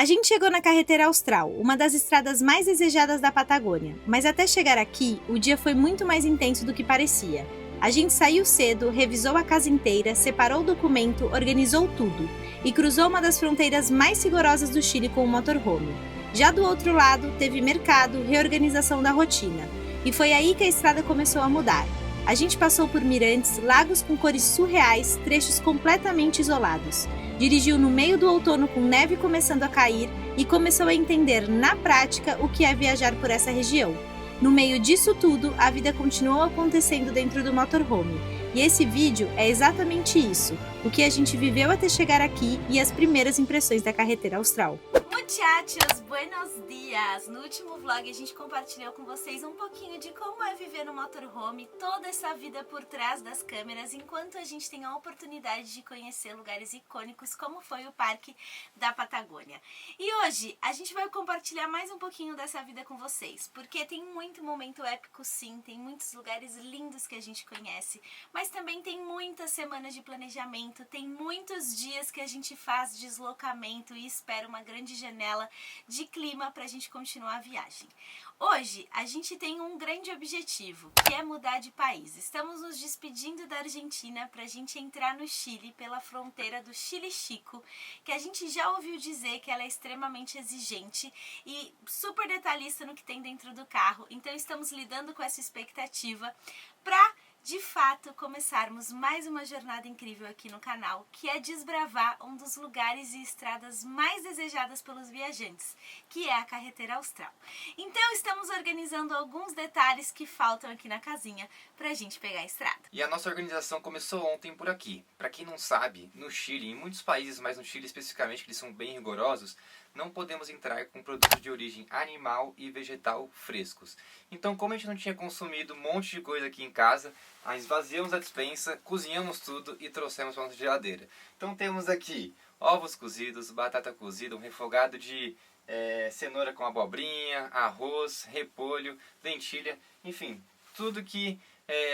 A gente chegou na Carretera Austral, uma das estradas mais desejadas da Patagônia, mas até chegar aqui, o dia foi muito mais intenso do que parecia. A gente saiu cedo, revisou a casa inteira, separou o documento, organizou tudo e cruzou uma das fronteiras mais rigorosas do Chile com o motorhome. Já do outro lado, teve mercado, reorganização da rotina. E foi aí que a estrada começou a mudar. A gente passou por mirantes, lagos com cores surreais, trechos completamente isolados. Dirigiu no meio do outono com neve começando a cair e começou a entender na prática o que é viajar por essa região. No meio disso tudo, a vida continuou acontecendo dentro do motorhome. E esse vídeo é exatamente isso, o que a gente viveu até chegar aqui e as primeiras impressões da Carretera Austral. Muchachos, buenos dias! No último vlog a gente compartilhou com vocês um pouquinho de como é viver no motorhome, toda essa vida por trás das câmeras, enquanto a gente tem a oportunidade de conhecer lugares icônicos como foi o Parque da Patagônia. E hoje a gente vai compartilhar mais um pouquinho dessa vida com vocês, porque tem muito momento épico sim, tem muitos lugares lindos que a gente conhece, mas também tem muitas semanas de planejamento, tem muitos dias que a gente faz deslocamento e espera uma grande janela de clima para a gente continuar a viagem. Hoje a gente tem um grande objetivo, que é mudar de país. Estamos nos despedindo da Argentina para a gente entrar no Chile pela fronteira do Chile-Chico, que a gente já ouviu dizer que ela é extremamente exigente e super detalhista no que tem dentro do carro. Então estamos lidando com essa expectativa para de fato começarmos mais uma jornada incrível aqui no canal, que é desbravar um dos lugares e estradas mais desejadas pelos viajantes, que é a Carretera Austral. Então estamos organizando alguns detalhes que faltam aqui na casinha pra gente pegar a estrada. E a nossa organização começou ontem por aqui. Pra quem não sabe, no Chile, em muitos países, mas no Chile especificamente, que eles são bem rigorosos, não podemos entrar com produtos de origem animal e vegetal frescos. Então, como a gente não tinha consumido um monte de coisa aqui em casa, esvaziamos a despensa, cozinhamos tudo e trouxemos para a nossa geladeira. Então temos aqui ovos cozidos, batata cozida, um refogado de cenoura com abobrinha, arroz, repolho, lentilha, enfim, tudo que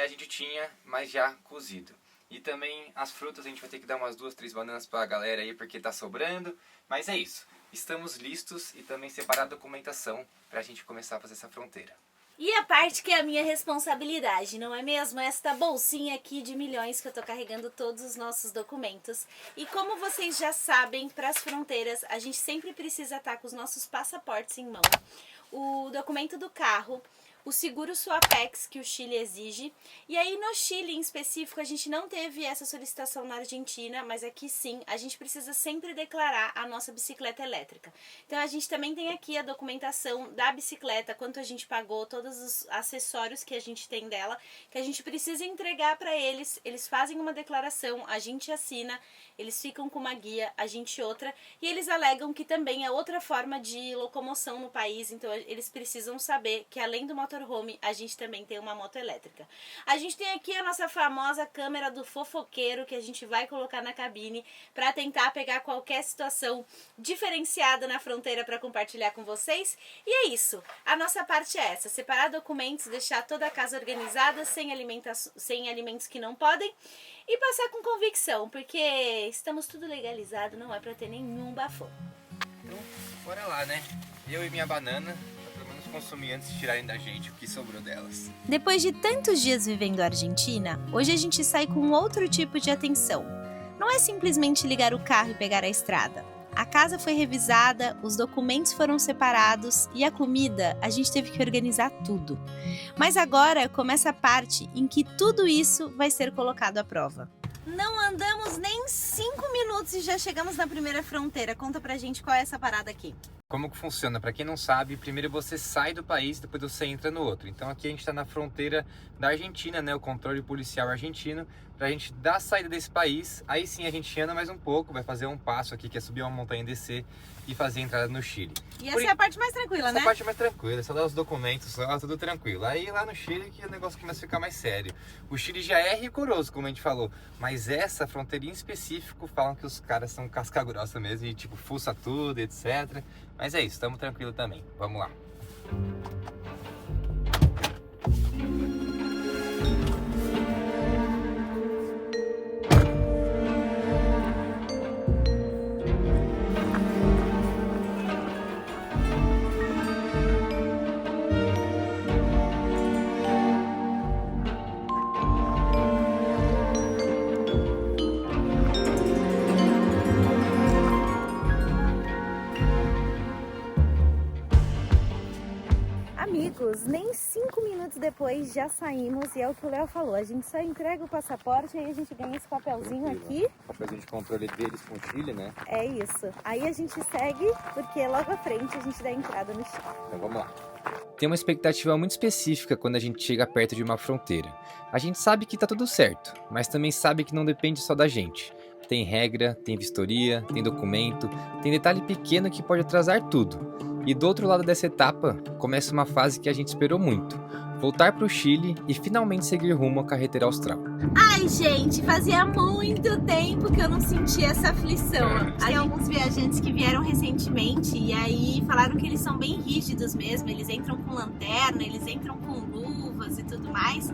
a gente tinha, mas já cozido. E também as frutas, a gente vai ter que dar umas 2, 3 bananas para a galera aí, porque tá sobrando. Mas é isso, estamos listos e também separar a documentação para a gente começar a fazer essa fronteira. E a parte que é a minha responsabilidade, não é mesmo? Esta bolsinha aqui de milhões que eu tô carregando todos os nossos documentos. E como vocês já sabem, para as fronteiras a gente sempre precisa estar com os nossos passaportes em mão, o documento do carro, o seguro Suapex que o Chile exige. E aí no Chile em específico a gente não teve essa solicitação na Argentina, mas aqui sim a gente precisa sempre declarar a nossa bicicleta elétrica. Então a gente também tem aqui a documentação da bicicleta, quanto a gente pagou, todos os acessórios que a gente tem dela, que a gente precisa entregar para eles. Eles fazem uma declaração, a gente assina, eles ficam com uma guia, a gente outra, e eles alegam que também é outra forma de locomoção no país, então eles precisam saber que além do motorhome, a gente também tem uma moto elétrica. A gente tem aqui a nossa famosa câmera do fofoqueiro, que a gente vai colocar na cabine para tentar pegar qualquer situação diferenciada na fronteira para compartilhar com vocês. E é isso, a nossa parte é essa, separar documentos, deixar toda a casa organizada, sem alimentos que não podem, e passar com convicção, porque estamos tudo legalizado, não é para ter nenhum bafão. Então, bora lá, né? Eu e minha banana, pra pelo menos consumir antes de tirarem da gente o que sobrou delas. Depois de tantos dias vivendo a Argentina, hoje a gente sai com outro tipo de atenção. Não é simplesmente ligar o carro e pegar a estrada. A casa foi revisada, os documentos foram separados e a comida a gente teve que organizar tudo. Mas agora começa a parte em que tudo isso vai ser colocado à prova. Não andamos nem 5 minutos e já chegamos na primeira fronteira. Conta pra gente qual é essa parada aqui. Como que funciona? Para quem não sabe, primeiro você sai do país, depois você entra no outro. Então aqui a gente está na fronteira da Argentina, né? O controle policial argentino. Pra gente dar a saída desse país, aí sim a gente anda mais um pouco, vai fazer um passo aqui, que é subir uma montanha e descer e fazer a entrada no Chile. E essa é a parte mais tranquila, né? Essa parte mais tranquila, só dar os documentos, só tudo tranquilo. Aí lá no Chile que o negócio começa a ficar mais sério. O Chile já é rigoroso, como a gente falou, mas essa fronteira em específico falam que os caras são casca grossa mesmo e tipo, fuça tudo, etc. Mas é isso, estamos tranquilos também. Vamos lá. amigos, nem 5 minutos depois já saímos e é o que o Léo falou. A gente só entrega o passaporte e aí a gente ganha esse papelzinho aqui. Papelzinho de controle deles com o Chile, né? É isso. Aí a gente segue porque logo à frente a gente dá entrada no Chile. Então vamos lá. Tem uma expectativa muito específica quando a gente chega perto de uma fronteira. A gente sabe que tá tudo certo, mas também sabe que não depende só da gente. Tem regra, tem vistoria, tem documento, tem detalhe pequeno que pode atrasar tudo. E do outro lado dessa etapa, começa uma fase que a gente esperou muito. Voltar para o Chile e finalmente seguir rumo à carretera austral. Ai, gente, fazia muito tempo que eu não sentia essa aflição. Tem alguns viajantes que vieram recentemente e aí falaram que eles são bem rígidos mesmo. Eles entram com lanterna, eles entram com luvas e tudo mais.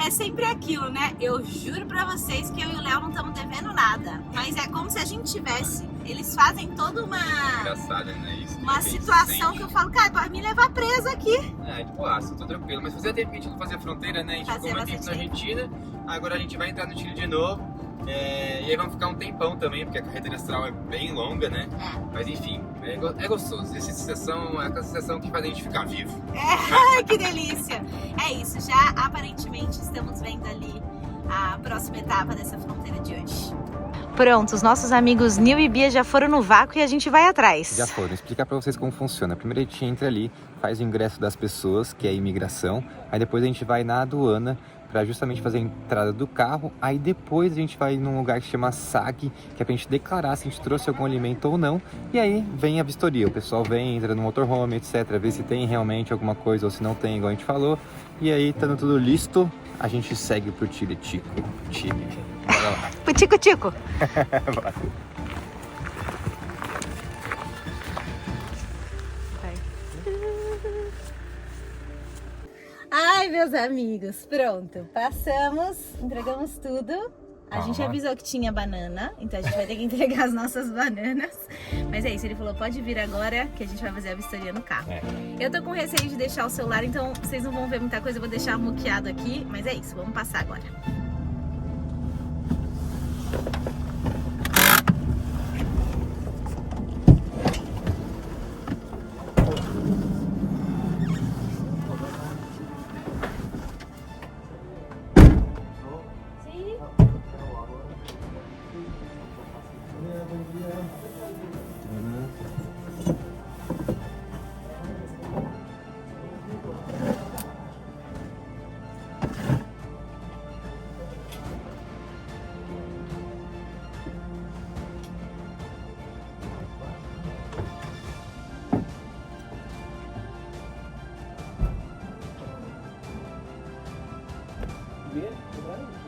É sempre aquilo, né? Eu juro pra vocês que eu e o Léo não estamos devendo nada. Mas é como se a gente tivesse. Eles fazem toda uma... Engraçado, né? Isso. Uma situação que eu falo, cara, pode me levar presa aqui. É, de boaça, tô tranquilo. Mas fazia tempo que a gente não fazia fronteira, né? A gente ficou muito tempo na Argentina. Agora a gente vai entrar no Chile de novo. E aí vamos ficar um tempão também, porque a carretera astral é bem longa, né? Mas enfim, é gostoso. Essa sensação é aquela sensação que faz a gente ficar vivo. Que delícia! É isso, já aparentemente estamos vendo ali a próxima etapa dessa fronteira de hoje. Pronto, os nossos amigos Nil e Bia já foram no vácuo e a gente vai atrás. Já foram. Explicar pra vocês como funciona. Primeiro a gente entra ali, faz o ingresso das pessoas, que é a imigração. Aí depois a gente vai na aduana para justamente fazer a entrada do carro. Aí depois a gente vai num lugar que se chama SAG, que é pra gente declarar se a gente trouxe algum alimento ou não. E aí vem a vistoria. O pessoal vem, entra no motorhome, etc. Ver se tem realmente alguma coisa ou se não tem, igual a gente falou. E aí, estando tudo listo, a gente segue pro Chile. Bora lá. Pro Tico-Tico. Bora. Ai, meus amigos, pronto. Passamos, entregamos tudo. A gente avisou que tinha banana, então a gente vai ter que entregar as nossas bananas. Mas é isso, ele falou, pode vir agora que a gente vai fazer a vistoria no carro. Eu tô com receio de deixar o celular, então vocês não vão ver muita coisa, eu vou deixar muqueado aqui. Mas é isso, vamos passar agora.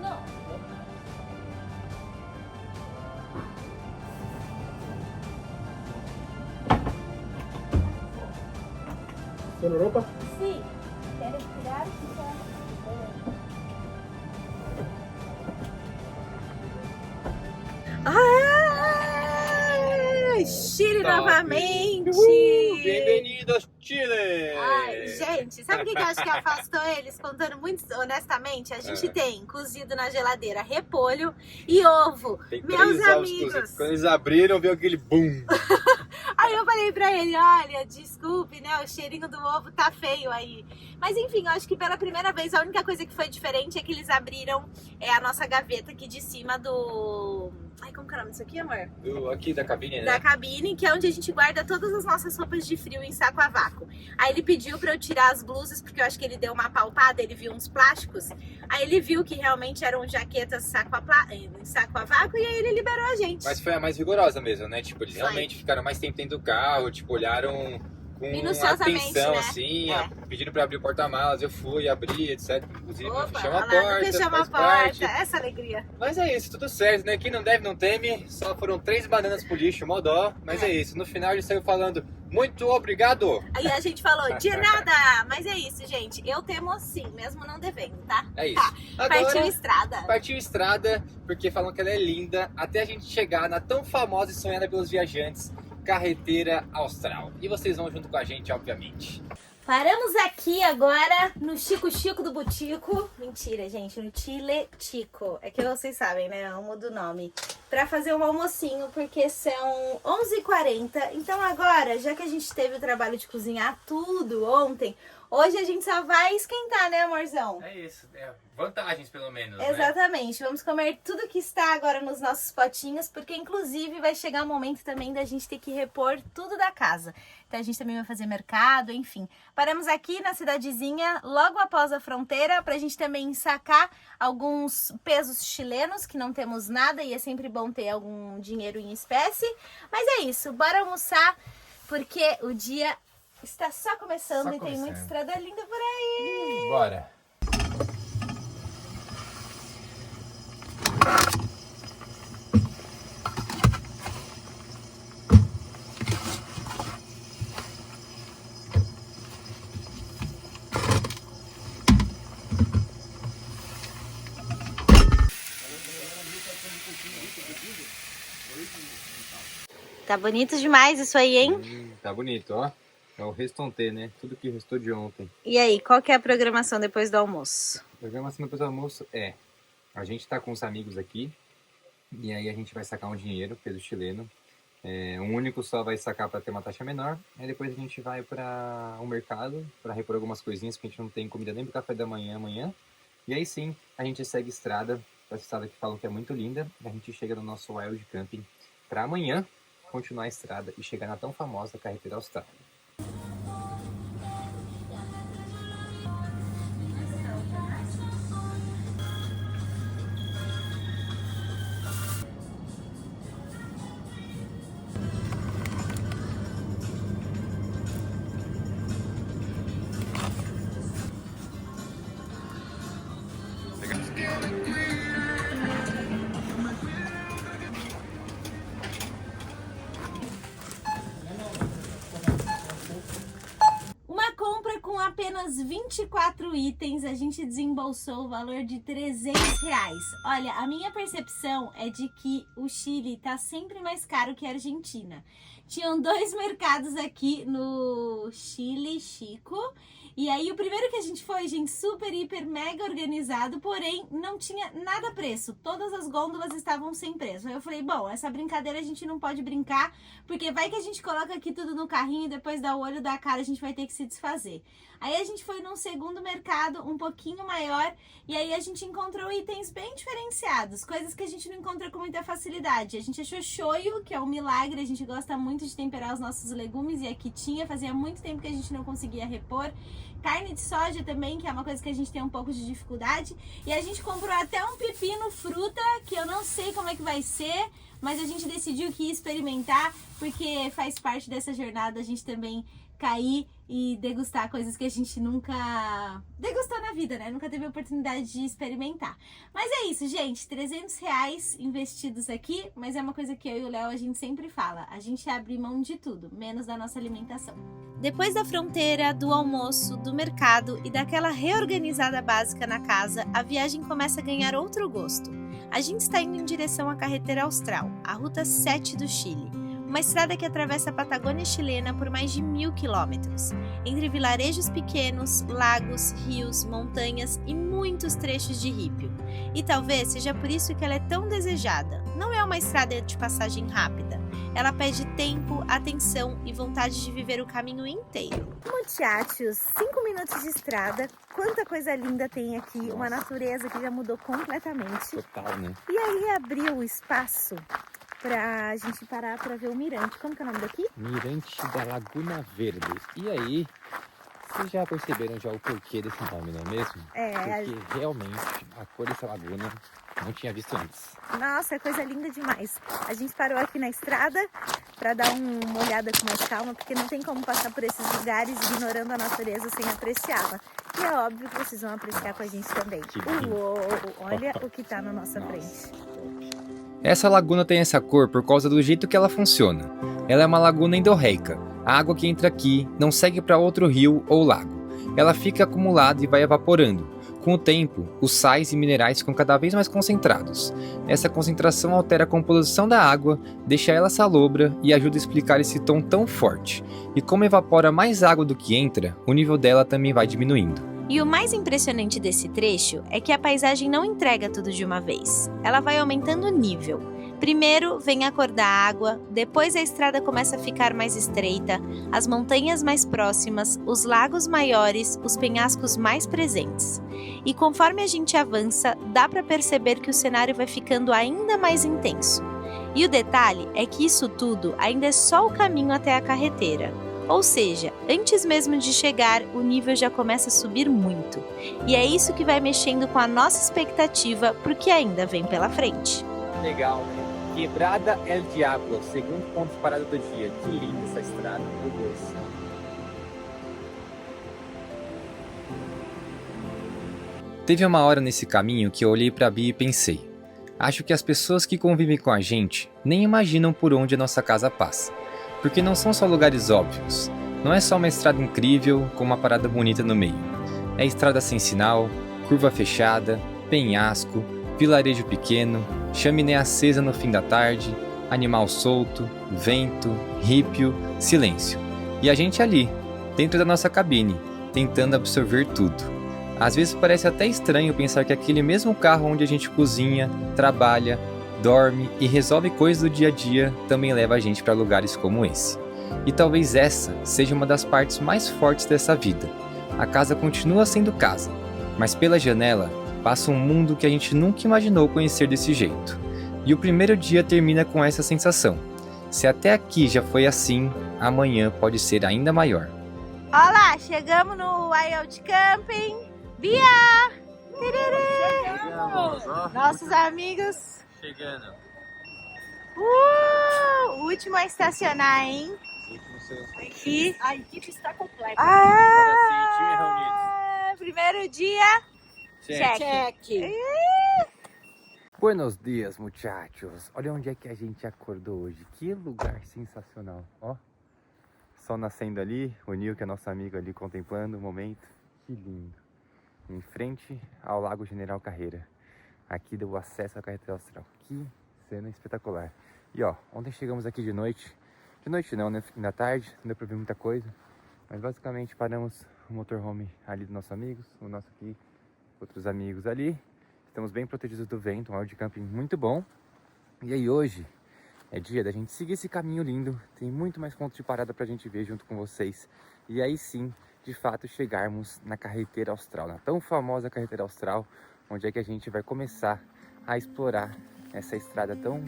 Não. ¿Está en Europa? Sí. ¿Quieres tirar? Ai, Chile novamente! Bem-vindos, Chile! Ai, gente, sabe o que eu acho que afastou eles? Contando muito honestamente, a gente tem cozido na geladeira repolho e ovo. Tem Meus 3 ovos amigos. cozidos. Quando eles abriram, veio aquele boom. Aí eu falei pra ele, olha, desculpe, né, o cheirinho do ovo tá feio aí. Mas enfim, eu acho que pela primeira vez, a única coisa que foi diferente é que eles abriram a nossa gaveta aqui de cima do... Ai, como que é o nome disso aqui, amor? Aqui da cabine, né? Da cabine, que é onde a gente guarda todas as nossas roupas de frio em saco a vácuo. Aí ele pediu pra eu tirar as blusas, porque eu acho que ele deu uma palpada, ele viu uns plásticos. Aí ele viu que realmente eram jaquetas em saco a vácuo e aí ele liberou a gente. Mas foi a mais rigorosa mesmo, né? Tipo, eles Foi. realmente ficaram mais tempo dentro do carro, tipo, olharam com Minuciosamente, atenção, né? assim, pediram pra abrir o porta-malas, eu fui, abri, etc. Inclusive, Opa, fechamos a olha lá, porta, fechamos a faz porta, parte. essa alegria. Mas é isso, tudo certo, né? Quem não deve, não teme. Só foram 3 bananas pro lixo, mó dó. Mas é isso, no final ele saiu falando, muito obrigado. Aí a gente falou, de nada, mas é isso, gente. Eu temo sim, mesmo não devendo, tá? É isso. Tá. Agora, Partiu estrada. Partiu estrada, porque falam que ela é linda, até a gente chegar na tão famosa e sonhada pelos viajantes, carretera austral. E vocês vão junto com a gente, obviamente. Paramos aqui agora no Chico do Butico. Mentira, gente, no Chile Chico. É que vocês sabem, né? Eu amo do nome. Pra fazer um almocinho, porque são 11h40. Então agora, já que a gente teve o trabalho de cozinhar tudo ontem, Hoje a gente só vai esquentar, né, amorzão? É isso, vantagens pelo menos, Exatamente, vamos comer tudo que está agora nos nossos potinhos, porque inclusive vai chegar o momento também da gente ter que repor tudo da casa. Então a gente também vai fazer mercado, enfim. Paramos aqui na cidadezinha, logo após a fronteira, pra gente também sacar alguns pesos chilenos, que não temos nada e é sempre bom ter algum dinheiro em espécie. Mas é isso, bora almoçar, porque o dia está só começando e tem muita estrada linda por aí. Bora! Tá bonito demais isso aí, hein? Tá bonito, ó. É o restonté, né? Tudo que restou de ontem. E aí, qual que é a programação depois do almoço? A programação depois do almoço a gente tá com os amigos aqui e aí a gente vai sacar um dinheiro, peso chileno. Um único só vai sacar para ter uma taxa menor. Aí depois a gente vai para o mercado para repor algumas coisinhas, porque a gente não tem comida nem pro café da manhã amanhã. E aí sim, a gente segue estrada, essa estrada que falam que é muito linda. A gente chega no nosso Wild Camping para amanhã continuar a estrada e chegar na tão famosa Carretera Austral. Apenas 24 itens, a gente desembolsou o valor de R$300. Olha, a minha percepção é de que o Chile tá sempre mais caro que a Argentina. Tinham 2 mercados aqui no Chile Chico. E aí o primeiro que a gente foi, gente, super, hiper, mega organizado, porém não tinha nada preço. Todas as gôndolas estavam sem preço. Aí eu falei, bom, essa brincadeira a gente não pode brincar, porque vai que a gente coloca aqui tudo no carrinho e depois dá o olho da cara, a gente vai ter que se desfazer. Aí a gente foi num segundo mercado um pouquinho maior e aí a gente encontrou itens bem diferenciados, coisas que a gente não encontra com muita facilidade. A gente achou shoyu, que é um milagre, a gente gosta muito de temperar os nossos legumes e aqui tinha, fazia muito tempo que a gente não conseguia repor. Carne de soja também, que é uma coisa que a gente tem um pouco de dificuldade. E a gente comprou até um pepino fruta, que eu não sei como é que vai ser, mas a gente decidiu que ia experimentar, porque faz parte dessa jornada a gente também cair e degustar coisas que a gente nunca degustou na vida, né? Nunca teve a oportunidade de experimentar. Mas é isso, gente. R$300 investidos aqui, mas é uma coisa que eu e o Léo a gente sempre fala. A gente abre mão de tudo, menos da nossa alimentação. Depois da fronteira, do almoço, do mercado e daquela reorganizada básica na casa, a viagem começa a ganhar outro gosto. A gente está indo em direção à Carretera Austral, a Ruta 7 do Chile. Uma estrada que atravessa a Patagônia chilena por mais de 1000 quilômetros, entre vilarejos pequenos, lagos, rios, montanhas e muitos trechos de rípio. E talvez seja por isso que ela é tão desejada. Não é uma estrada de passagem rápida. Ela pede tempo, atenção e vontade de viver o caminho inteiro. Muchachos, 5 minutos de estrada. Quanta coisa linda tem aqui. Uma natureza que já mudou completamente. Total, né? E aí abriu o espaço pra gente parar pra ver o mirante. Como que é o nome daqui? Mirante da Laguna Verde. E aí, vocês já perceberam já o porquê desse nome, não é mesmo? Porque realmente a cor dessa laguna não tinha visto antes. Nossa, é coisa linda demais. A gente parou aqui na estrada pra dar uma olhada com mais calma, porque não tem como passar por esses lugares ignorando a natureza sem apreciá-la. E é óbvio que vocês vão apreciar com a gente também. Uou, olha o que tá na nossa frente. Essa laguna tem essa cor por causa do jeito que ela funciona. Ela é uma laguna endorreica. A água que entra aqui não segue para outro rio ou lago. Ela fica acumulada e vai evaporando. Com o tempo, os sais e minerais ficam cada vez mais concentrados. Essa concentração altera a composição da água, deixa ela salobra e ajuda a explicar esse tom tão forte. E como evapora mais água do que entra, o nível dela também vai diminuindo. E o mais impressionante desse trecho é que a paisagem não entrega tudo de uma vez. Ela vai aumentando o nível. Primeiro vem a cor da água, depois a estrada começa a ficar mais estreita, as montanhas mais próximas, os lagos maiores, os penhascos mais presentes. E conforme a gente avança, dá para perceber que o cenário vai ficando ainda mais intenso. E o detalhe é que isso tudo ainda é só o caminho até a carreteira. Ou seja, antes mesmo de chegar, o nível já começa a subir muito. E é isso que vai mexendo com a nossa expectativa pro que ainda vem pela frente. Legal, né? Quebrada El Diablo, segundo ponto de parada do dia. Que linda essa estrada, meu Deus. Teve uma hora nesse caminho que eu olhei pra Bia e pensei: acho que as pessoas que convivem com a gente nem imaginam por onde a nossa casa passa. Porque não são só lugares óbvios. Não é só uma estrada incrível com uma parada bonita no meio. É estrada sem sinal, curva fechada, penhasco, vilarejo pequeno, chaminé acesa no fim da tarde, animal solto, vento, rípio, silêncio. E a gente ali, dentro da nossa cabine, tentando absorver tudo. Às vezes parece até estranho pensar que aquele mesmo carro onde a gente cozinha, trabalha, dorme e resolve coisas do dia a dia também leva a gente para lugares como esse. E talvez essa seja uma das partes mais fortes dessa vida. A casa continua sendo casa, mas pela janela passa um mundo que a gente nunca imaginou conhecer desse jeito. E o primeiro dia termina com essa sensação. Se até aqui já foi assim, amanhã pode ser ainda maior. Olá, chegamos no Wild Camping. Bia! Chegamos, ó. Nossos amigos. Chegando. Último a estacionar, hein? Aqui. A equipe está completa. Agora sim, time reunido. Primeiro dia. Check. Buenos dias, muchachos. Olha onde é que a gente acordou hoje. Que lugar sensacional, ó. Sol nascendo ali, o Nil, que é nosso amigo ali, contemplando o momento. Que lindo. Em frente ao Lago General Carreira. Aqui deu acesso à carreteira austral. Que cena espetacular. E ó, ontem chegamos aqui de noite. De noite não, né? Fim da tarde, não deu pra ver muita coisa. Mas basicamente paramos o motorhome ali dos nossos amigos. O nosso aqui, outros amigos ali. Estamos bem protegidos do vento, um áudio de camping muito bom. E aí hoje é dia da gente seguir esse caminho lindo. Tem muito mais pontos de parada pra gente ver junto com vocês. E aí sim, de fato, chegarmos na carreteira austral, na tão famosa carreteira austral, onde é que a gente vai começar a explorar essa estrada tão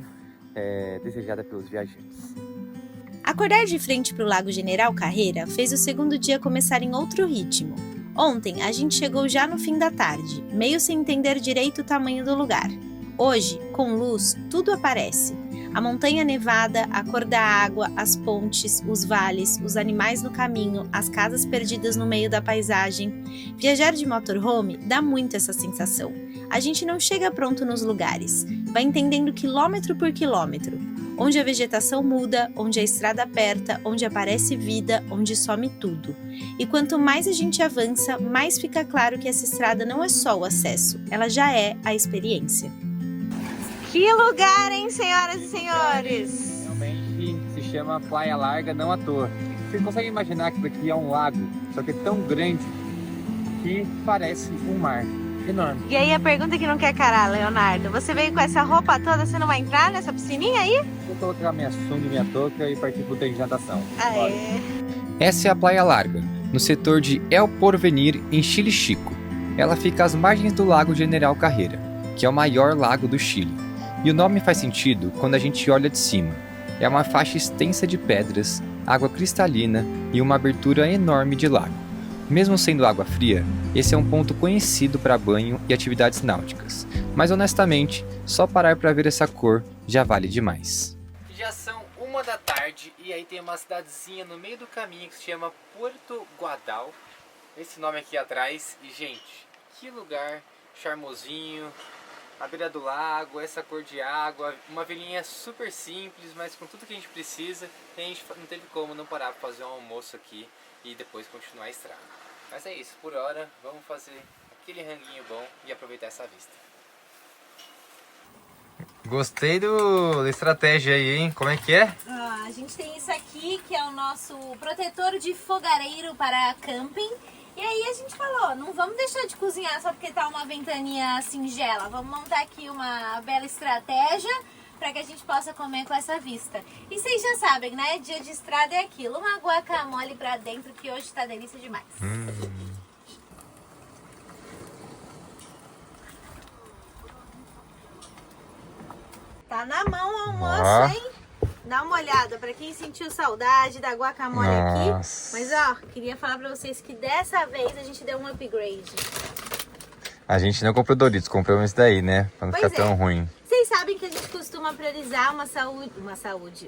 desejada pelos viajantes. Acordar de frente para o Lago General Carreira fez o segundo dia começar em outro ritmo. Ontem a gente chegou já no fim da tarde, meio sem entender direito o tamanho do lugar. Hoje, com luz, tudo aparece. A montanha nevada, a cor da água, as pontes, os vales, os animais no caminho, as casas perdidas no meio da paisagem. Viajar de motorhome dá muito essa sensação. A gente não chega pronto nos lugares, vai entendendo quilômetro por quilômetro. Onde a vegetação muda, onde a estrada aperta, onde aparece vida, onde some tudo. E quanto mais a gente avança, mais fica claro que essa estrada não é só o acesso, ela já é a experiência. Que lugar, hein, senhoras e senhores? Realmente se chama Praia Larga, não à toa. Você consegue imaginar que isso aqui é um lago, só que é tão grande que parece um mar enorme. E aí a pergunta que não quer calar, Leonardo, você veio com essa roupa toda, você não vai entrar nessa piscininha aí? Vou colocar minha sunga e minha touca e partir pro treino de natação. Essa é a Praia Larga, no setor de El Porvenir, em Chile Chico. Ela fica às margens do Lago General Carreira, que é o maior lago do Chile. E o nome faz sentido quando a gente olha de cima. É uma faixa extensa de pedras, água cristalina e uma abertura enorme de lago. Mesmo sendo água fria, esse é um ponto conhecido para banho e atividades náuticas. Mas honestamente, só parar para ver essa cor já vale demais. Já são 1 da tarde e aí tem uma cidadezinha no meio do caminho que se chama Puerto Guadal. Esse nome aqui atrás. E gente, que lugar charmosinho. A beira do lago, essa cor de água, uma vilinha super simples, mas com tudo que a gente precisa. E a gente não teve como não parar para fazer um almoço aqui e depois continuar a estrada. Mas é isso, por hora, vamos fazer aquele ranguinho bom e aproveitar essa vista. Gostei da estratégia aí, hein? Como é que é? A gente tem isso aqui, que é o nosso protetor de fogareiro para camping. E aí a gente falou, não vamos deixar de cozinhar só porque tá uma ventaninha singela. Vamos montar aqui uma bela estratégia para que a gente possa comer com essa vista. E vocês já sabem, né? Dia de estrada é aquilo. Uma guacamole pra dentro que hoje tá delícia demais. Tá na mão o almoço, hein? Dá uma olhada pra quem sentiu saudade da guacamole aqui. Mas ó, queria falar pra vocês que dessa vez a gente deu um upgrade. A gente não comprou Doritos, compramos esse daí, né? Pra não ficar tão ruim. Vocês sabem que a gente costuma priorizar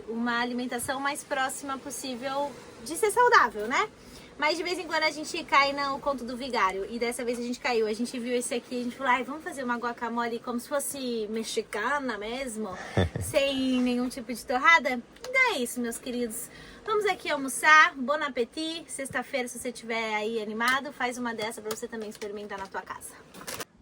uma alimentação mais próxima possível de ser saudável, né? Mas de vez em quando a gente cai no conto do vigário. E dessa vez a gente caiu. A gente viu esse aqui, a gente falou, ai, vamos fazer uma guacamole como se fosse mexicana mesmo, sem nenhum tipo de torrada. Então é isso, meus queridos. Vamos aqui almoçar, bon appétit. Sexta-feira, se você estiver aí animado, faz uma dessa pra você também experimentar na tua casa.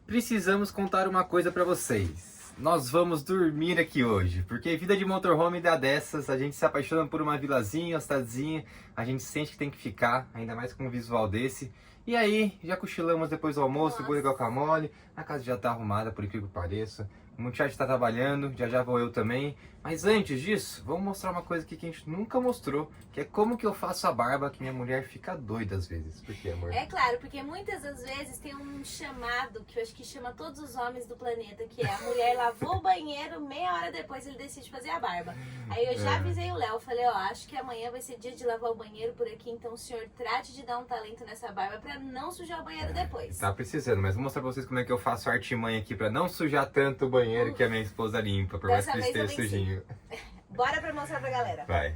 Precisamos contar uma coisa pra vocês. Nós vamos dormir aqui hoje, porque vida de motorhome dá dessas, a gente se apaixona por uma vilazinha, uma cidadezinha, a gente sente que tem que ficar, ainda mais com um visual desse. E aí, já cochilamos depois do almoço, bolo de guacamole, a casa já tá arrumada, por incrível que pareça. O muchacho tá trabalhando, já vou eu também. Mas antes disso, vamos mostrar uma coisa aqui que a gente nunca mostrou, que é como que eu faço a barba, que minha mulher fica doida às vezes. Por quê, amor? É claro, porque muitas das vezes tem um chamado, que eu acho que chama todos os homens do planeta, que é a mulher lavou o banheiro, meia hora depois ele decide fazer a barba. Aí eu já avisei o Léo, falei, ó, acho que amanhã vai ser dia de lavar o banheiro por aqui, então o senhor trate de dar um talento nessa barba pra não sujar o banheiro depois. Tá precisando, mas vou mostrar pra vocês como é que eu faço a artimanha aqui pra não sujar tanto o banheiro que a minha esposa limpa, por mais que ele esteja sujinho. Bora pra mostrar pra galera. Vai.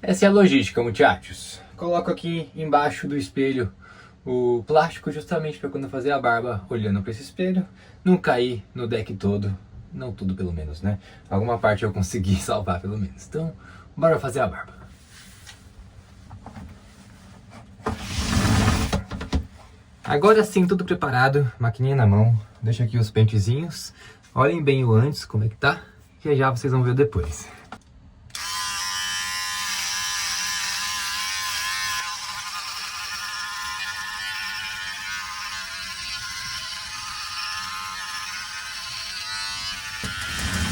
Essa é a logística, muchachos. Coloco aqui embaixo do espelho o plástico justamente para quando eu fazer a barba olhando para esse espelho não cair no deck todo, não tudo pelo menos, né? Alguma parte eu consegui salvar pelo menos. Então, bora fazer a barba. Agora sim, tudo preparado, maquininha na mão. Deixa aqui os pentezinhos. Olhem bem o antes, como é que tá, que já vocês vão ver depois.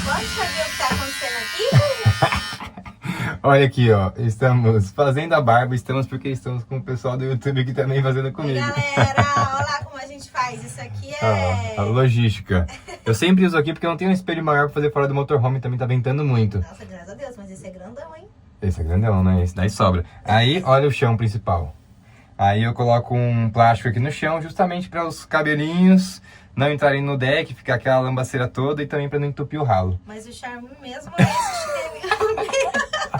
Pode saber o que tá acontecendo aqui? Olha aqui, ó, estamos fazendo a barba, porque estamos com o pessoal do YouTube aqui também fazendo comigo. Galera, olha lá como a gente faz, isso aqui é... a logística. Eu sempre uso aqui porque eu não tenho um espelho maior pra fazer fora do motorhome, também tá ventando muito. Nossa, graças a Deus, mas esse é grandão, hein? Esse é grandão, né? Esse daí sobra. Aí, olha o chão principal. Aí eu coloco um plástico aqui no chão, justamente para os cabelinhos não entrarem no deck, ficar aquela lambaceira toda e também para não entupir o ralo. Mas o charme mesmo é esse chinelo.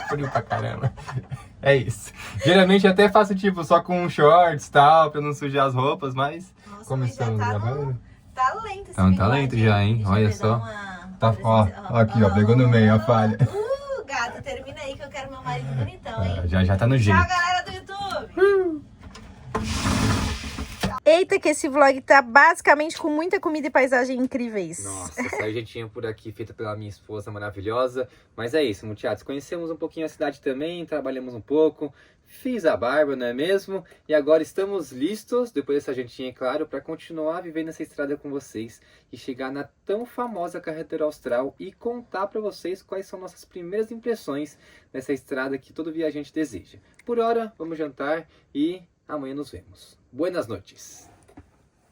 Frio pra caramba. É isso. Geralmente eu até faço tipo só com shorts e tal, pra não sujar as roupas, mas Nossa, como mas estamos já tá gravando. Talento esse Tá um bigode, talento já, hein? Deixa eu Olha pegar só. uma... Tá, ó, aqui, ó, pegou no meio a falha. Gato, termina aí que eu quero meu marido bonitão, hein? Já tá no jeito. Tchau, galera do YouTube! Eita, que esse vlog tá basicamente com muita comida e paisagem incríveis. Nossa, essa sargentinha por aqui feita pela minha esposa maravilhosa. Mas é isso, muchachos. Conhecemos um pouquinho a cidade também, trabalhamos um pouco, fiz a barba, não é mesmo? E agora estamos listos, depois dessa sargentinha, é claro, para continuar vivendo essa estrada com vocês e chegar na tão famosa Carretera Austral e contar para vocês quais são nossas primeiras impressões dessa estrada que todo viajante deseja. Por hora, vamos jantar e amanhã nos vemos. Buenas noches!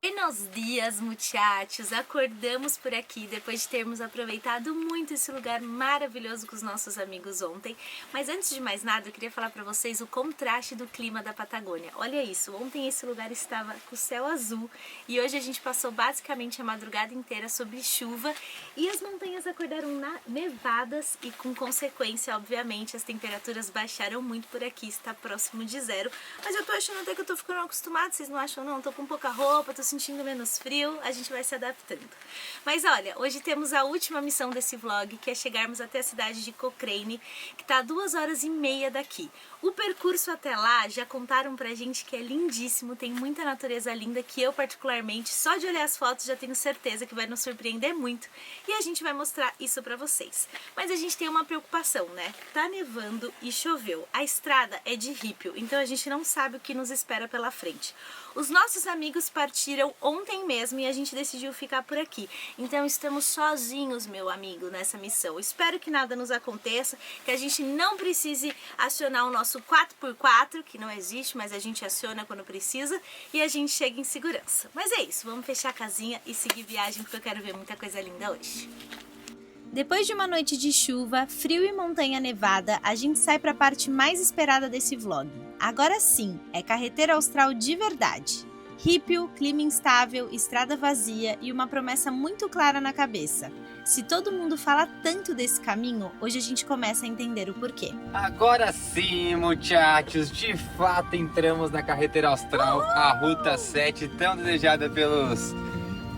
Buenos dias, muchachos! Acordamos por aqui depois de termos aproveitado muito esse lugar maravilhoso com os nossos amigos ontem. Mas antes de mais nada, eu queria falar para vocês o contraste do clima da Patagônia. Olha isso, ontem esse lugar estava com o céu azul e hoje a gente passou basicamente a madrugada inteira sob chuva e as montanhas acordaram nevadas e com consequência, obviamente, as temperaturas baixaram muito por aqui, está próximo de zero. Mas eu tô achando até que eu tô ficando acostumada, vocês não acham não? Tô com pouca roupa, tô sentindo menos frio, a gente vai se adaptando. Mas olha, hoje temos a última missão desse vlog, que é chegarmos até a cidade de Cochrane, que está a 2h30 daqui. O percurso até lá, já contaram pra gente que é lindíssimo, tem muita natureza linda, que eu particularmente, só de olhar as fotos, já tenho certeza que vai nos surpreender muito. E a gente vai mostrar isso pra vocês. Mas a gente tem uma preocupação, né? Tá nevando e choveu. A estrada é de ripio, então a gente não sabe o que nos espera pela frente. Os nossos amigos partiram ontem mesmo e a gente decidiu ficar por aqui. Então estamos sozinhos, meu amigo, nessa missão. Espero que nada nos aconteça, que a gente não precise acionar o nosso 4x4, que não existe, mas a gente aciona quando precisa, e a gente chega em segurança. Mas é isso, vamos fechar a casinha e seguir viagem, porque eu quero ver muita coisa linda hoje. Depois de uma noite de chuva, frio e montanha nevada, a gente sai para a parte mais esperada desse vlog. Agora sim, é carreteira austral de verdade. Ripio, clima instável, estrada vazia e uma promessa muito clara na cabeça. Se todo mundo fala tanto desse caminho, hoje a gente começa a entender o porquê. Agora sim, muchachos, de fato entramos na carreteira austral, a Ruta 7, tão desejada pelos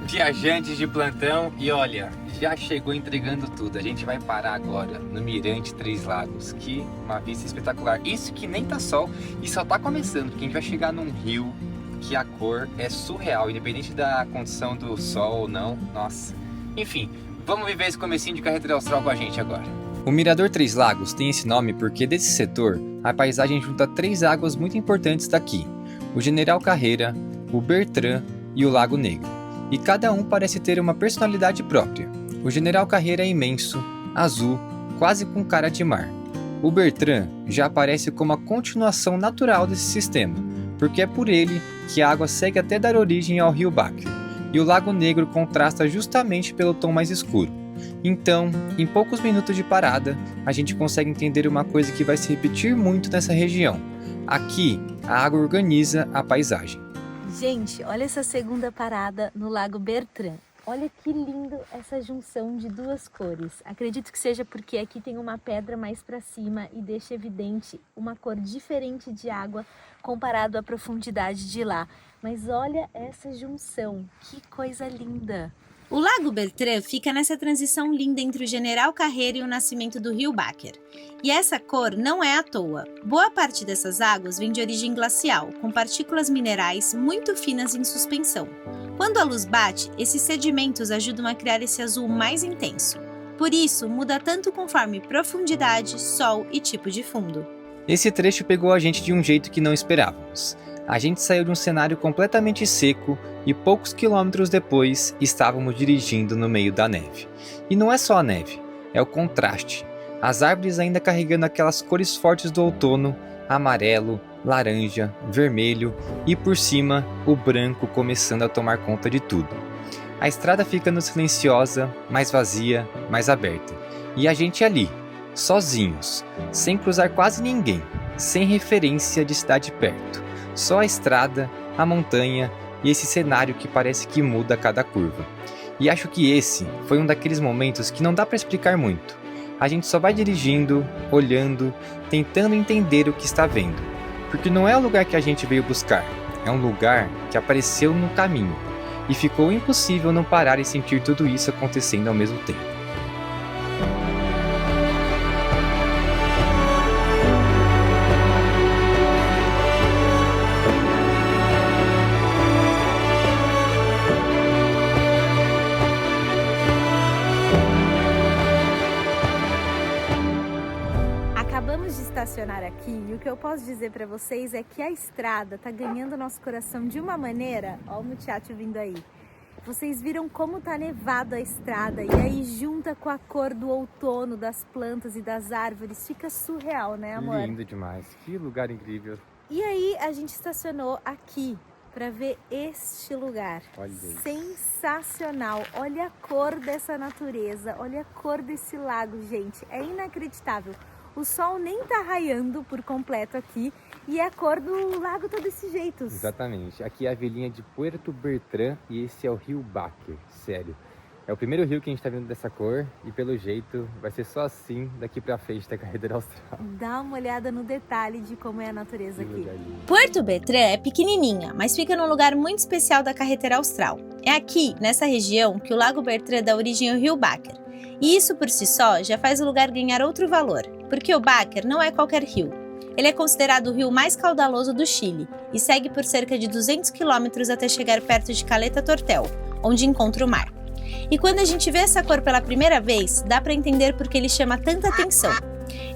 viajantes de plantão. E olha, já chegou entregando tudo. A gente vai parar agora no Mirante Três Lagos, que uma vista espetacular. Isso que nem tá sol e só tá começando, porque a gente vai chegar num rio que a cor é surreal, independente da condição do sol ou não. Nossa, enfim, vamos viver esse comecinho de carreteira austral com a gente agora. O Mirador Três Lagos tem esse nome porque desse setor a paisagem junta três águas muito importantes daqui: o General Carreira, o Bertrand e o Lago Negro. E cada um parece ter uma personalidade própria. O General Carreira é imenso, azul, quase com cara de mar. O Bertrand já aparece como a continuação natural desse sistema, porque é por ele que a água segue até dar origem ao rio Báquer. E o Lago Negro contrasta justamente pelo tom mais escuro. Então, em poucos minutos de parada, a gente consegue entender uma coisa que vai se repetir muito nessa região. Aqui, a água organiza a paisagem. Gente, olha essa segunda parada no Lago Bertrand. Olha que lindo essa junção de duas cores. Acredito que seja porque aqui tem uma pedra mais para cima e deixa evidente uma cor diferente de água comparado à profundidade de lá. Mas olha essa junção, que coisa linda! O Lago Bertrand fica nessa transição linda entre o General Carreira e o nascimento do rio Báquer. E essa cor não é à toa. Boa parte dessas águas vem de origem glacial, com partículas minerais muito finas em suspensão. Quando a luz bate, esses sedimentos ajudam a criar esse azul mais intenso. Por isso, muda tanto conforme profundidade, sol e tipo de fundo. Esse trecho pegou a gente de um jeito que não esperávamos. A gente saiu de um cenário completamente seco e poucos quilômetros depois estávamos dirigindo no meio da neve. E não é só a neve, é o contraste. As árvores ainda carregando aquelas cores fortes do outono, amarelo, laranja, vermelho e por cima o branco começando a tomar conta de tudo. A estrada ficando silenciosa, mais vazia, mais aberta. E a gente ali, sozinhos, sem cruzar quase ninguém, sem referência de cidade perto. Só a estrada, a montanha e esse cenário que parece que muda a cada curva. E acho que esse foi um daqueles momentos que não dá para explicar muito. A gente só vai dirigindo, olhando, tentando entender o que está vendo. Porque não é o lugar que a gente veio buscar, é um lugar que apareceu no caminho. E ficou impossível não parar e sentir tudo isso acontecendo ao mesmo tempo. Acabamos de estacionar aqui e o que eu posso dizer para vocês é que a estrada tá ganhando nosso coração de uma maneira. Ó o muchacho vindo aí. Vocês viram como tá nevado a estrada e aí junta com a cor do outono, das plantas e das árvores. Fica surreal, né, amor? Lindo demais, que lugar incrível. E aí a gente estacionou aqui para ver este lugar. Olha aí. Sensacional. Olha a cor dessa natureza, olha a cor desse lago, gente. É inacreditável. O sol nem tá raiando por completo aqui e a cor do lago tá desse jeito. Exatamente. Aqui é a vilinha de Puerto Bertrand e esse é o rio Báquer. Sério, É o primeiro rio que a gente tá vendo dessa cor e pelo jeito vai ser só assim daqui pra frente da Carretera Austral. Dá uma olhada no detalhe de como é a natureza Que aqui. lugar lindo. Puerto Bertrand é pequenininha, mas fica num lugar muito especial da Carretera Austral. É aqui, nessa região, que o Lago Bertrand dá origem ao rio Báquer. E isso por si só já faz o lugar ganhar outro valor, porque o Báquer não é qualquer rio. Ele é considerado o rio mais caudaloso do Chile e segue por cerca de 200 quilômetros até chegar perto de Caleta Tortel, onde encontra o mar. E quando a gente vê essa cor pela primeira vez, dá para entender por que ele chama tanta atenção.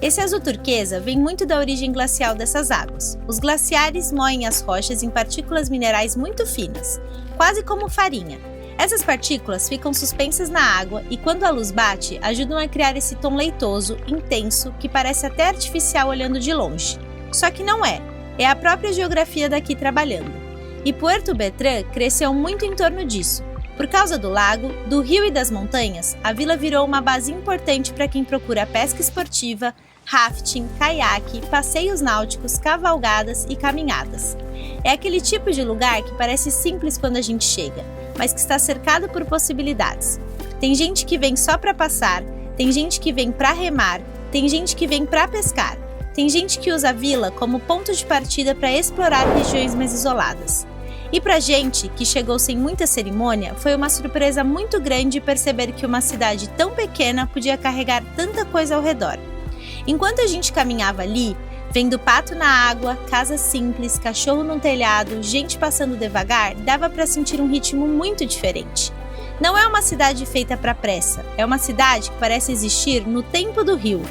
Esse azul turquesa vem muito da origem glacial dessas águas. Os glaciares moem as rochas em partículas minerais muito finas, quase como farinha. Essas partículas ficam suspensas na água e quando a luz bate, ajudam a criar esse tom leitoso, intenso, que parece até artificial olhando de longe. Só que não é a própria geografia daqui trabalhando. E Puerto Bertrand cresceu muito em torno disso. Por causa do lago, do rio e das montanhas, a vila virou uma base importante para quem procura pesca esportiva, rafting, caiaque, passeios náuticos, cavalgadas e caminhadas. É aquele tipo de lugar que parece simples quando a gente chega, mas que está cercado por possibilidades. Tem gente que vem só para passar, tem gente que vem para remar, tem gente que vem para pescar, tem gente que usa a vila como ponto de partida para explorar regiões mais isoladas. E pra gente, que chegou sem muita cerimônia, foi uma surpresa muito grande perceber que uma cidade tão pequena podia carregar tanta coisa ao redor. Enquanto a gente caminhava ali, vendo pato na água, casa simples, cachorro no telhado, gente passando devagar, dava pra sentir um ritmo muito diferente. Não é uma cidade feita pra pressa, é uma cidade que parece existir no tempo do rio.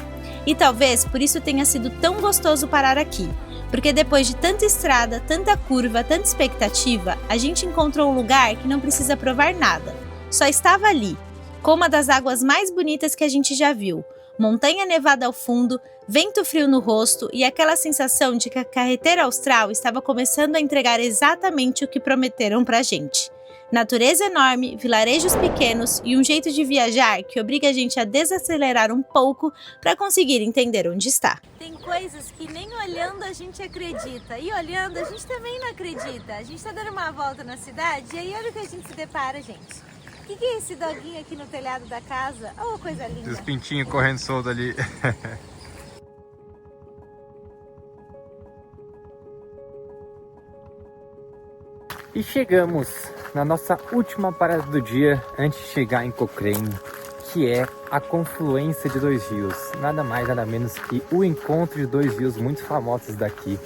E talvez por isso tenha sido tão gostoso parar aqui. Porque depois de tanta estrada, tanta curva, tanta expectativa, a gente encontrou um lugar que não precisa provar nada. Só estava ali, com uma das águas mais bonitas que a gente já viu. Montanha nevada ao fundo, vento frio no rosto e aquela sensação de que a Carretera Austral estava começando a entregar exatamente o que prometeram pra gente. Natureza enorme, vilarejos pequenos e um jeito de viajar que obriga a gente a desacelerar um pouco para conseguir entender onde está. Tem coisas que nem olhando a gente acredita e olhando a gente também não acredita. A gente está dando uma volta na cidade e aí olha o que a gente se depara, gente. O que é esse doguinho aqui no telhado da casa? Oh, coisa linda. Os pintinhos correndo solto ali. E chegamos na nossa última parada do dia antes de chegar em Cochrane, que é a confluência de dois rios. Nada mais, nada menos que o encontro de dois rios muito famosos daqui,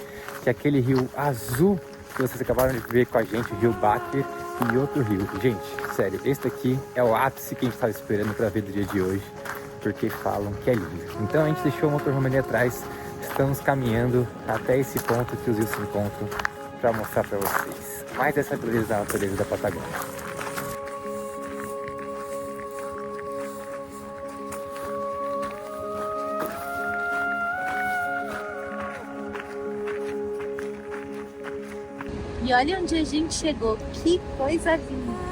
que é aquele rio azul que vocês acabaram de ver com a gente, o rio Báquer, e outro rio. Gente, sério, esse daqui é o ápice que a gente estava esperando para ver do dia de hoje, porque falam que é lindo. Então a gente deixou o motorhome ali atrás, estamos caminhando até esse ponto que os rios se encontram para mostrar para vocês mais essa beleza da natureza da Patagônia. E olha onde a gente chegou, que coisa linda!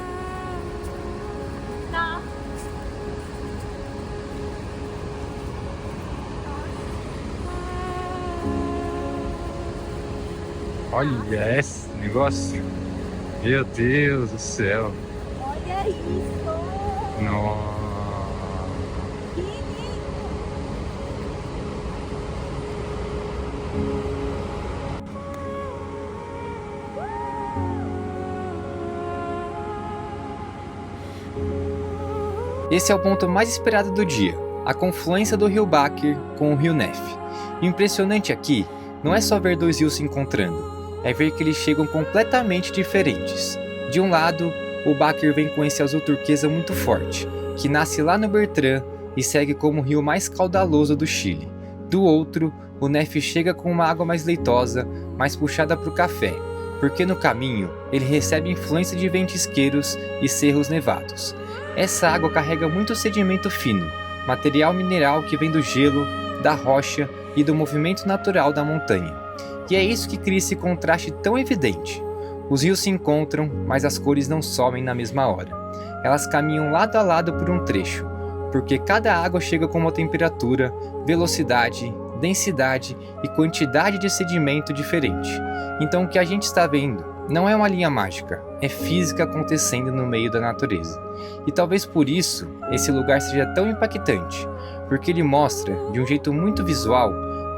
Olha esse negócio! Meu Deus do céu! Olha isso! Nossa! Que lindo! Esse é o ponto mais esperado do dia, a confluência do rio Báquer com o rio Nef. O impressionante aqui não é só ver dois rios se encontrando, é ver que eles chegam completamente diferentes. De um lado, o Báquer vem com esse azul turquesa muito forte, que nasce lá no Bertrand e segue como o rio mais caudaloso do Chile. Do outro, o Nef chega com uma água mais leitosa, mais puxada para o café, porque no caminho ele recebe influência de ventisqueiros e cerros nevados. Essa água carrega muito sedimento fino, material mineral que vem do gelo, da rocha e do movimento natural da montanha. E é isso que cria esse contraste tão evidente. Os rios se encontram, mas as cores não somem na mesma hora. Elas caminham lado a lado por um trecho, porque cada água chega com uma temperatura, velocidade, densidade e quantidade de sedimento diferente. Então o que a gente está vendo não é uma linha mágica, é física acontecendo no meio da natureza. E talvez por isso esse lugar seja tão impactante, porque ele mostra, de um jeito muito visual,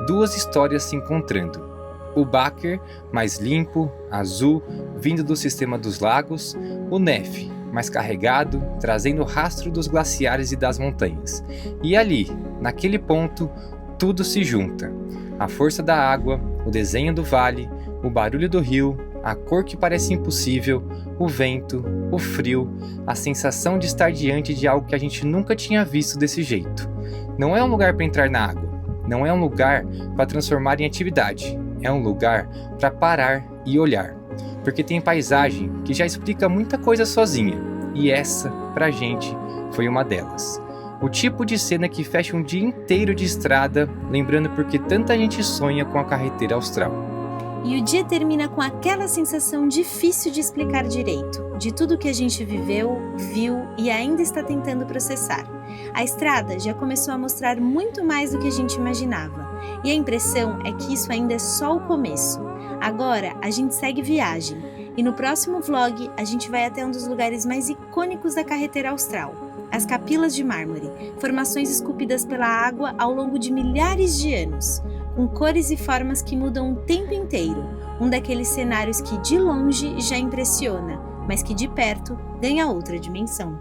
duas histórias se encontrando. O Baker, mais limpo, azul, vindo do sistema dos lagos, o Neff, mais carregado, trazendo o rastro dos glaciares e das montanhas. E ali, naquele ponto, tudo se junta. A força da água, o desenho do vale, o barulho do rio, a cor que parece impossível, o vento, o frio, a sensação de estar diante de algo que a gente nunca tinha visto desse jeito. Não é um lugar para entrar na água, não é um lugar para transformar em atividade, é um lugar para parar e olhar, porque tem paisagem que já explica muita coisa sozinha, e essa, pra gente, foi uma delas. O tipo de cena que fecha um dia inteiro de estrada, lembrando porque tanta gente sonha com a carreteira austral. E o dia termina com aquela sensação difícil de explicar direito, de tudo que a gente viveu, viu e ainda está tentando processar. A estrada já começou a mostrar muito mais do que a gente imaginava, e a impressão é que isso ainda é só o começo. Agora a gente segue viagem, e no próximo vlog a gente vai até um dos lugares mais icônicos da carreteira austral, as Capilas de Mármore, formações esculpidas pela água ao longo de milhares de anos, com cores e formas que mudam o tempo inteiro, um daqueles cenários que de longe já impressiona, mas que de perto ganha outra dimensão.